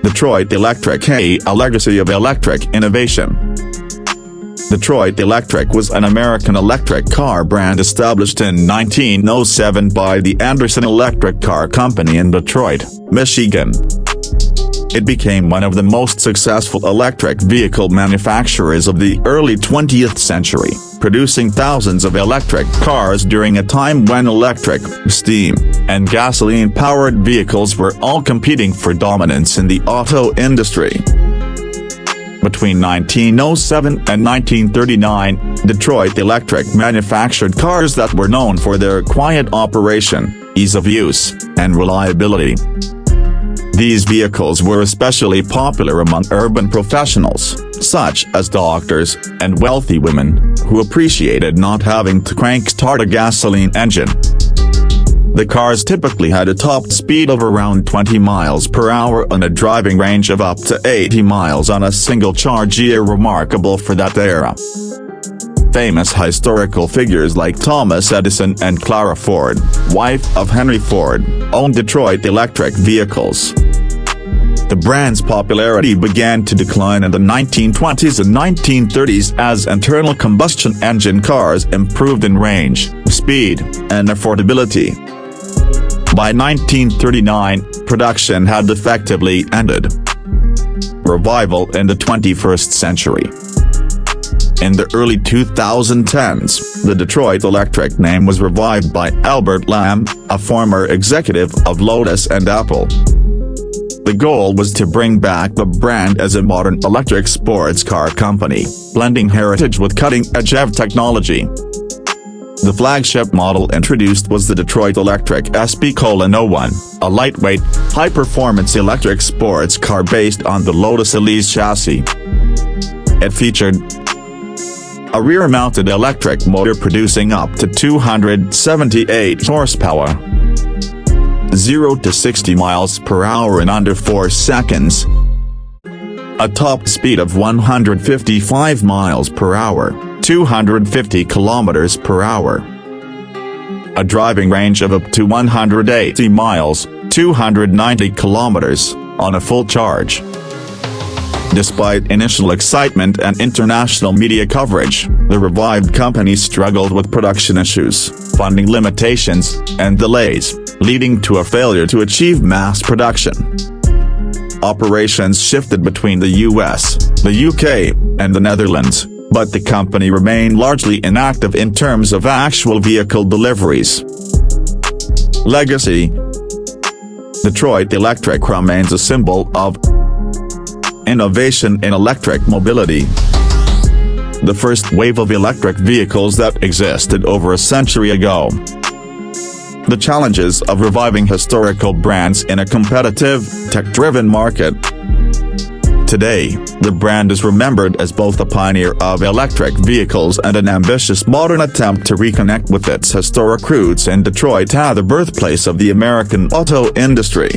Detroit Electric, a legacy of electric innovation. Detroit Electric was an American electric car brand established in 1907 by the Edison Electric Car Company in Detroit, Michigan. It became one of the most successful electric vehicle manufacturers of the early 20th century, producing thousands of electric cars during a time when electric, steam, and gasoline-powered vehicles were all competing for dominance in the auto industry. Between 1907 and 1939, Detroit Electric manufactured cars that were known for their quiet operation, ease of use, and reliability. These vehicles were especially popular among urban professionals, such as doctors, and wealthy women, who appreciated not having to crank-start a gasoline engine. The cars typically had a top speed of around 20 miles per hour and a driving range of up to 80 miles on a single charge, remarkable for that era. Famous historical figures like Thomas Edison and Clara Ford, wife of Henry Ford, owned Detroit Electric vehicles. The brand's popularity began to decline in the 1920s and 1930s as internal combustion engine cars improved in range, speed, and affordability. By 1939, production had effectively ended. Revival in the 21st century. In the early 2010s, the Detroit Electric name was revived by Albert Lamb, a former executive of Lotus and Apple. The goal was to bring back the brand as a modern electric sports car company, blending heritage with cutting-edge EV technology. The flagship model introduced was the Detroit Electric SP:01, a lightweight, high-performance electric sports car based on the Lotus Elise chassis. It featured a rear-mounted electric motor producing up to 278 horsepower, 0 to 60 miles per hour in under 4 seconds, a top speed of 155 miles per hour, 250 kilometers per hour, a driving range of up to 180 miles, 290 kilometers, on a full charge. Despite initial excitement and international media coverage, the revived company struggled with production issues, funding limitations, and delays, leading to a failure to achieve mass production. Operations shifted between the US, the UK, and the Netherlands, but the company remained largely inactive in terms of actual vehicle deliveries. Legacy. Detroit Electric remains a symbol of innovation in electric mobility. The first wave of electric vehicles that existed over a century ago. The challenges of reviving historical brands in a competitive, tech-driven market. Today, the brand is remembered as both a pioneer of electric vehicles and an ambitious modern attempt to reconnect with its historic roots in Detroit, the birthplace of the American auto industry.